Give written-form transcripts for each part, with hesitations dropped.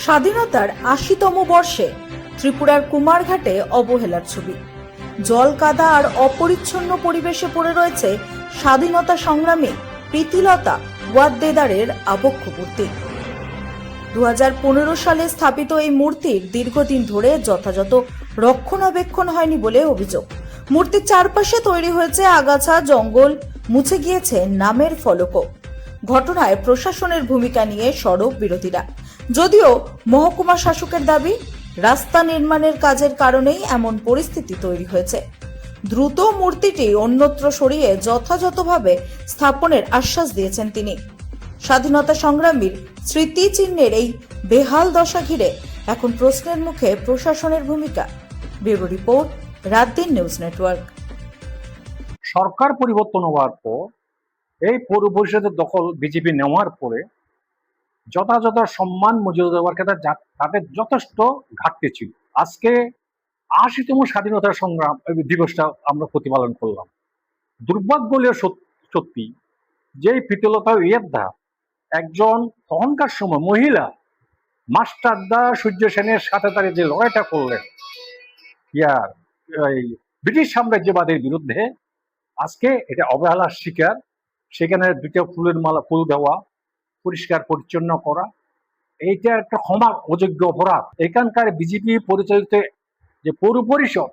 স্বাধীনতার ৮০তম বর্ষে ত্রিপুরার কুমারঘাটে অবহেলার ছবি। জল কাদা আর অপরিচ্ছন্ন পরিবেশে পড়ে রয়েছে স্বাধীনতা সংগ্রামী প্রীতিলতা ওয়াদ্দেদারের আবক্ষ মূর্তি। ২০১৫ সালে স্থাপিত এই মূর্তির দীর্ঘদিন ধরে যথাযথ রক্ষণাবেক্ষণ হয়নি বলে অভিযোগ। মূর্তির চারপাশে তৈরি হয়েছে আগাছা, জঙ্গল, মুছে গিয়েছে নামের ফলকও। ঘটনায় প্রশাসনের ভূমিকা নিয়ে সরব বিরোধীরা। যদিও মহকুমা শাসকের দাবি, রাস্তা নির্মাণের কাজের কারণেই এমন পরিস্থিতি তৈরি হয়েছে। দ্রুত মূর্তিটি অন্যত্র সরিয়ে যথাযথভাবে স্থাপনের আশ্বাস দিয়েছেন তিনি। স্বাধীনতা সংগ্রামীর স্মৃতিচিহ্নের এই বেহাল দশা ঘিরে এখন প্রশ্নের মুখে প্রশাসনের ভূমিকা। Bureau report, রাতদিন news network. সরকার পরিবর্তন হওয়ার পর এই পৌর পরিষদের দখল বিজেপি নেওয়ার পরে যথাযথ সম্মান মর্যাদা দেওয়ার ক্ষেত্রে তাদের যথেষ্ট ঘাটতি ছিল। আজকে ৮০তম স্বাধীনতা সংগ্রাম দিবসটা আমরা প্রতিপালন করলাম। দুর্ভাগ্য হলেও সত্যি যে প্রীতিলতা ওয়াদ্দেদার একজন তখনকার সময় মহিলা মাস্টারদা সূর্য সেনের সাথে তারা যে লড়াইটা করলেন এই ব্রিটিশ সাম্রাজ্যবাদের বিরুদ্ধে, আজকে এটা অবহেলার শিকার। সেখানে দুটো ফুলের মালা, ফুল দেওয়া, পরিষ্কার পরিচ্ছন্ন করা, এইটা একটা ক্ষমা অযোগ্য অপরাধ। এখানকার বিজেপি পরিচালিত যে পৌর পরিষদ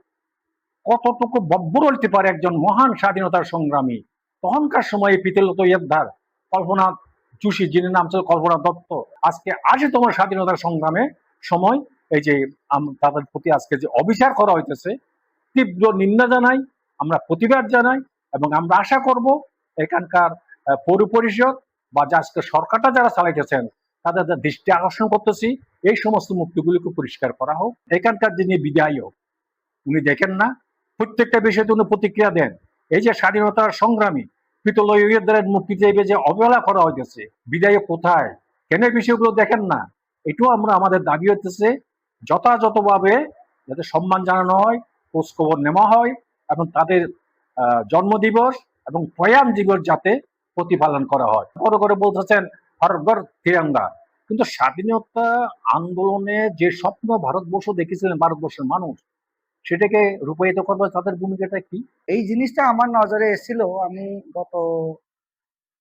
কতটুকু বব্বর হতে পারে একজন মহান স্বাধীনতার সংগ্রামী। তখনকার সময়ে প্রীতিলতা ওয়াদ্দেদার, কল্পনা যোশী, যিনি নাম ছিল কল্পনা দত্ত, আজকে ৮০তম স্বাধীনতার সংগ্রামে সময় এই যে তাদের প্রতি আজকে যে অবিচার করা হইতেছে, তীব্র নিন্দা জানাই, আমরা প্রতিবাদ জানাই এবং আমরা আশা করব এখানকার পৌর পরিষদ বা আজকে সরকারটা যারা চালাইতেছেন তাদের দৃষ্টি আকর্ষণ করতেছি, এই সমস্ত মুক্তিগুলিকে পরিষ্কার করা হোক। এখানকার যিনি বিধায়ক, উনি দেখেন না প্রত্যেকটা বিষয়তে উনি প্রতিক্রিয়া দেন। এই যে স্বাধীনতার সংগ্রামী প্রীতিলতা ওয়াদ্দেদারের মুক্তি চাইবে যে অবহেলা করা হইতেছে, বিধায়ক কোথায়, কেন বিষয়গুলো দেখেন না? এটাও আমরা আমাদের দাবি হইতেছে যথাযথভাবে যাতে সম্মান জানানো হয়, খোঁজ খবর নেওয়া হয় এবং তাদের জন্মদিবস এবং প্রয়াণ দিবস যাতে প্রতিপালন করা হয়। বড় করে বলতেছেন হরঘর তিরঙ্গা, কিন্তু স্বাধীনতা আন্দোলনে যে স্বপ্ন ভারতবর্ষ দেখেছিলেন ভারতবর্ষের মানুষ, সেটাকে রূপায়িত করবার তাদের ভূমিকাটা কি? এই জিনিসটা আমার নজরে এসেছিল। আমি গত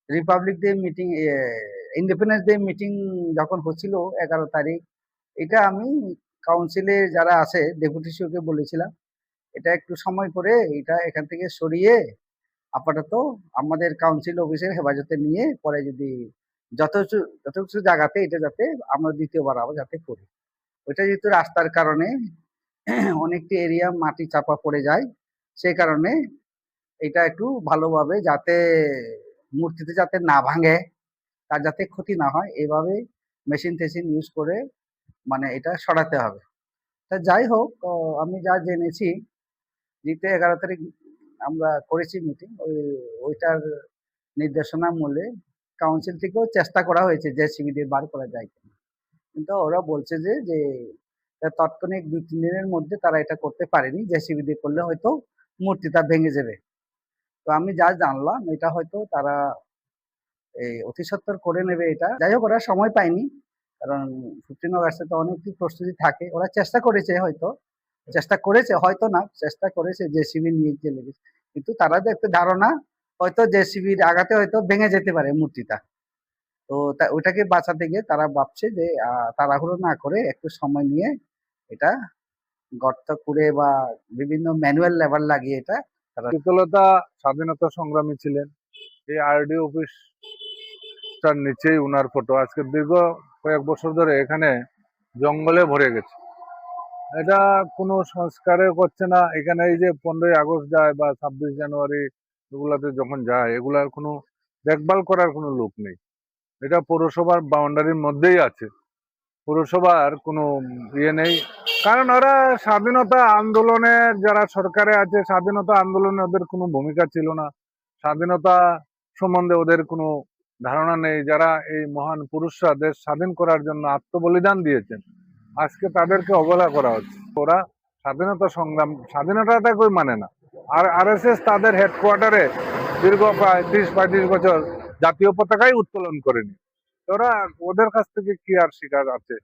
Republic day meeting, independence day meeting যখন হচ্ছিল 11 তারিখ, এটা আমি কাউন্সিলে যারা আছে ডেপুটি সিওকে বলেছিলাম এটা একটু সময় করে এটা এখান থেকে সরিয়ে আপাতত আমাদের কাউন্সিল অফিসের হেফাজতে নিয়ে পরে যদি যথেষ্ট জায়গাতে এটা যাতে আমরা দ্বিতীয়বার আবার যাতে করি। ওইটা যেহেতু রাস্তার কারণে অনেকটি এরিয়া মাটি চাপা পড়ে যায়, সেই কারণে এটা একটু ভালোভাবে যাতে মূর্তিতে যাতে না ভাঙে, তার যাতে ক্ষতি না হয়, এইভাবে মেশিন টেশিন ইউজ করে মানে এটা সরাতে হবে। তা যাই হোক, আমি যা জেনেছি যেতে 11 তারিখ আমরা করেছি মিটিং, ওইটার নির্দেশনা মূলে কাউন্সিল থেকেও চেষ্টা করা হয়েছে জেসিবি দিয়ে বার করা যায় কিনা, কিন্তু ওরা বলছে যে তাৎক্ষণিক 2-3 দিনের মধ্যে তারা এটা করতে পারেনি, জেসিবি দিয়ে করলে হয়তো মূর্তিটা ভেঙে যাবে। তো আমি যা জানলাম এটা হয়তো তারা এই অতি সত্বর করে নেবে এটা। যাই হোক, ওরা সময় পায়নি, কারণ 15 আগস্টে তো অনেক প্রস্তুতি থাকে। ওরা চেষ্টা করেছে হয়তো না, চেষ্টা করেছে জেসিবি নিয়ে চলে গেছে, কিন্তু তারা যে একটা ধারণা হয়তো জেসিবির আঘাতে হয়তো ভেঙে যেতে পারে মূর্তিটা। তো ওইটাকে বাঁচাতে গিয়ে তারা ভাবছে যে তাড়াহুড়ো না করে একটু সময় নিয়ে এটা গর্ত করে বা বিভিন্ন ম্যানুয়াল লেবার লাগিয়ে এটা প্রীতিলতা স্বাধীনতা সংগ্রামী ছিলেন। এই আরডি অফিসটার নিচেই উনার ফটো। আজকে দীর্ঘ কয়েক বছর ধরে এখানে জঙ্গলে ভরে গেছে, এটা কোনো সংস্কারে করছে না। এখানে এই যে 15ই আগস্ট যায় বা 26 জানুয়ারি এগুলাতে যখন যায়, এগুলার কোনো দেখভাল করার কোনো লোক নেই। এটা পৌরসভার বাউন্ডারির মধ্যেই আছে, পৌরসভার কোনো ইয়ে নেই। কারণ ওরা স্বাধীনতা আন্দোলনে যারা সরকারে আছে, স্বাধীনতা আন্দোলনে ওদের কোনো ভূমিকা ছিল না, স্বাধীনতা সম্বন্ধে ওদের কোনো ধারণা নেই। যারা এই মহান পুরুষরা দেশ স্বাধীন করার জন্য আত্মবলিদান দিয়েছেন, আজকে তাদেরকে অবহেলা করা হচ্ছে। ওরা স্বাধীনতা সংগ্রাম, স্বাধীনতাটা কই মানে না। আর আরএসএস তাদের হেডকোয়ার্টারে দীর্ঘ প্রায় 30-35 বছর জাতীয় পতাকাই উত্তোলন করেনি। ওরা ওদের কাছ থেকে কি আর শিকার আছে?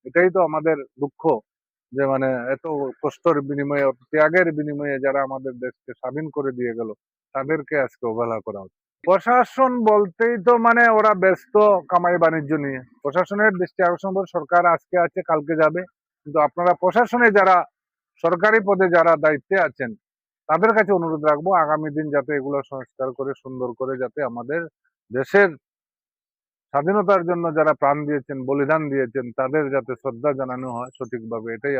এটাই তো আমাদের দুঃখ, যে মানে এত কষ্টের বিনিময়ে, ত্যাগের বিনিময়ে যারা আমাদের দেশকে স্বাধীন করে দিয়ে গেল, তাদেরকে আজকে অবহেলা করা হচ্ছে। প্রশাসন বলতেই তো মানে ওরা ব্যস্ত কামাই বাণিজ্য নিয়ে। প্রশাসনের দৃষ্টি আকর্ষণ করে, সরকার আজকে আছে কালকে যাবে, কিন্তু আপনারা প্রশাসনে যারা সরকারি পদে যারা দায়িত্বে আছেন তাদের কাছে অনুরোধ রাখবো আগামী দিন যাতে এগুলো সংস্কার করে সুন্দর করে যাতে আমাদের দেশের স্বাধীনতার জন্য যারা প্রাণ দিয়েছেন, বলিদান দিয়েছেন, তাদের যাতে শ্রদ্ধা জানানো হয় সঠিকভাবে, এটাই